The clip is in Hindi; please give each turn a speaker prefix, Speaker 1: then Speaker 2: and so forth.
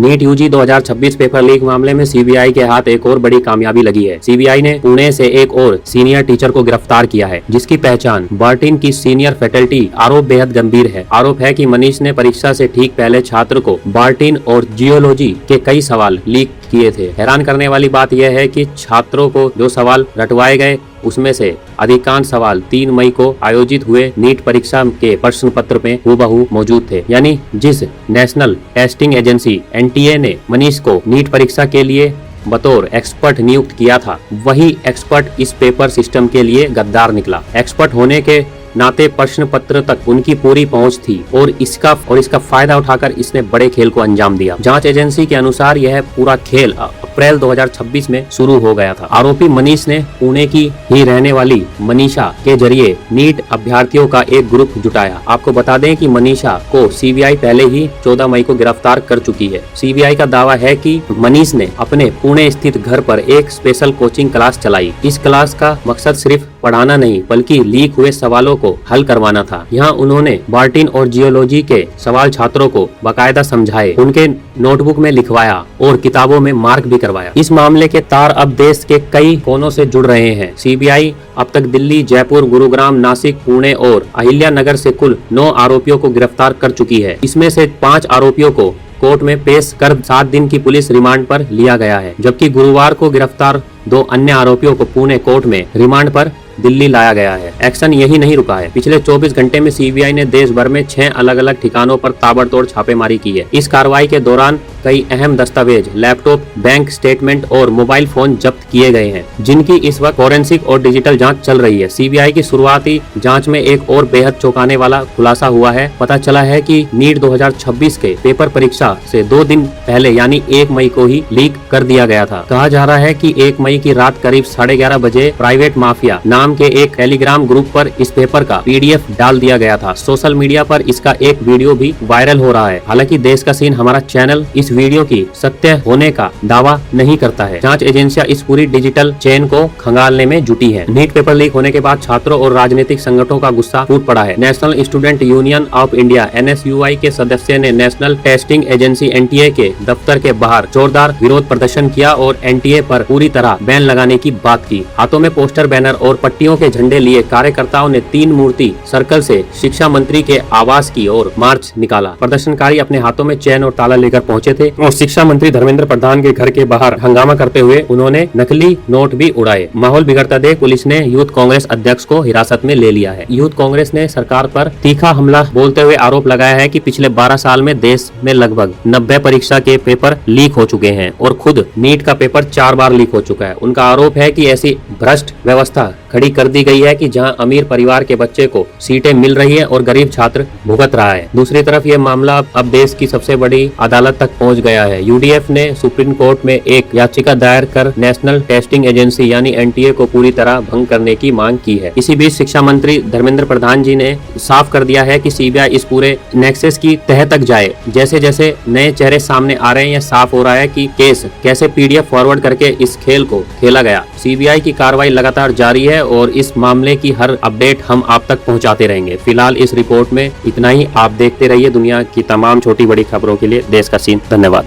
Speaker 1: नीट यूजी 2026 पेपर लीक मामले में सीबीआई के हाथ एक और बड़ी कामयाबी लगी है। सीबीआई ने पुणे से एक और सीनियर टीचर को गिरफ्तार किया है, जिसकी पहचान बार्टिन की सीनियर फैकल्टी। आरोप बेहद गंभीर है। आरोप है कि मनीष ने परीक्षा से ठीक पहले छात्र को बार्टिन और जियोलॉजी के कई सवाल लीक किए थे। हैरान करने वाली बात यह है कि छात्रों को जो सवाल रटवाए गए उसमें से अधिकांश सवाल 3 मई को आयोजित हुए नीट परीक्षा के प्रश्न पत्र में हूबहू मौजूद थे। यानी जिस नेशनल टेस्टिंग एजेंसी एनटीए ने मनीष को नीट परीक्षा के लिए बतौर एक्सपर्ट नियुक्त किया था, वही एक्सपर्ट इस पेपर सिस्टम के लिए गद्दार निकला। एक्सपर्ट होने के नाते प्रश्न पत्र तक उनकी पूरी पहुंच थी और इसका फायदा उठाकर इसने बड़े खेल को अंजाम दिया। जांच एजेंसी के अनुसार यह पूरा खेल अप्रैल 2026 में शुरू हो गया था। आरोपी मनीष ने पुणे की ही रहने वाली मनीषा के जरिए नीट अभ्यर्थियों का एक ग्रुप जुटाया। आपको बता दें कि मनीषा को सीबीआई पहले ही 14 मई को गिरफ्तार कर चुकी है। सीबीआई का दावा है कि मनीष ने अपने पुणे स्थित घर पर एक स्पेशल कोचिंग क्लास चलाई। इस क्लास का मकसद सिर्फ पढ़ाना नहीं बल्कि लीक हुए सवालों को हल करवाना था। यहाँ उन्होंने बार्टिन और जियोलॉजी के सवाल छात्रों को बाकायदा समझाए, उनके नोटबुक में लिखवाया और किताबों में मार्क भी करवाया। इस मामले के तार अब देश के कई कोनों से जुड़ रहे हैं। सीबीआई अब तक दिल्ली, जयपुर, गुरुग्राम, नासिक, पुणे और अहिल्यानगर से कुल 9 आरोपियों को गिरफ्तार कर चुकी है। इसमें से 5 आरोपियों को कोर्ट में पेश कर 7 दिन की पुलिस रिमांड पर लिया गया है, जबकि गुरुवार को गिरफ्तार 2 अन्य आरोपियों को पुणे कोर्ट में रिमांड पर दिल्ली लाया गया है। एक्शन यही नहीं रुका है। पिछले 24 घंटे में सीबीआई ने देश भर में 6 अलग अलग ठिकानों पर ताबड़तोड़ छापेमारी की है। इस कार्रवाई के दौरान कई अहम दस्तावेज, लैपटॉप, बैंक स्टेटमेंट और मोबाइल फोन जब्त किए गए हैं, जिनकी इस वक्त फोरेंसिक और डिजिटल जांच चल रही है। सीबीआई की शुरुआती जांच में एक और बेहद चौंकाने वाला खुलासा हुआ है। पता चला है कि नीट 2026 के पेपर परीक्षा से 2 दिन पहले यानी 1 मई को ही लीक कर दिया गया था। कहा जा रहा है कि 1 मई की रात करीब 11:30 बजे प्राइवेट माफिया नाम के एक टेलीग्राम ग्रुप पर इस पेपर का पीडीएफ डाल दिया गया था। सोशल मीडिया पर इसका एक वीडियो भी वायरल हो रहा है। हालांकि देश का सीन हमारा चैनल इस वीडियो की सत्य होने का दावा नहीं करता है। जांच एजेंसियां इस पूरी डिजिटल चेन को खंगालने में जुटी हैं। नीट पेपर लीक होने के बाद छात्रों और राजनीतिक संगठनों का गुस्सा फूट पड़ा है। National student union of India (NSUI) के सदस्य ने नेशनल टेस्टिंग एजेंसी (NTA) के दफ्तर के बाहर जोरदार विरोध प्रदर्शन किया और NTA पर पूरी तरह बैन लगाने की बात की। हाथों में पोस्टर, बैनर और पट्टियों के झंडे लिए कार्यकर्ताओं ने 3 मूर्ति सर्कल से शिक्षा मंत्री के आवास की ओर मार्च निकाला। प्रदर्शनकारी अपने हाथों में चैन और ताला लेकर पहुंचे थे और शिक्षा मंत्री धर्मेंद्र प्रधान के घर के बाहर हंगामा करते हुए उन्होंने नकली नोट भी उड़ाए। माहौल बिगड़ता देख पुलिस ने यूथ कांग्रेस अध्यक्ष को हिरासत में ले लिया है। यूथ कांग्रेस ने सरकार पर तीखा हमला बोलते हुए आरोप लगाया है कि पिछले 12 साल में देश में लगभग 90 परीक्षा के पेपर लीक हो चुके हैं और खुद नीट का पेपर 4 बार लीक हो चुका है। उनका आरोप है कि ऐसी भ्रष्ट व्यवस्था खड़ी कर दी गई है कि जहां अमीर परिवार के बच्चे को सीटें मिल रही है और गरीब छात्र भुगत रहा है। दूसरी तरफ ये मामला अब देश की सबसे बड़ी अदालत तक पहुंच गया है। यूडीएफ ने सुप्रीम कोर्ट में एक याचिका दायर कर नेशनल टेस्टिंग एजेंसी यानी NTA को पूरी तरह भंग करने की मांग की है। इसी बीच शिक्षा मंत्री धर्मेंद्र प्रधान जी ने साफ कर दिया है कि सीबीआई इस पूरे नेक्सस की तह तक जाए। जैसे जैसे नए चेहरे सामने आ रहे हैं, यह साफ हो रहा है कि केस कैसे PDF फॉरवर्ड करके इस खेल को खेला गया। सीबीआई की कार्रवाई लगातार जारी है और इस मामले की हर अपडेट हम आप तक पहुंचाते रहेंगे। फिलहाल इस रिपोर्ट में इतना ही। आप देखते रहिए दुनिया की तमाम छोटी बड़ी खबरों के लिए देश का सीन। धन्यवाद।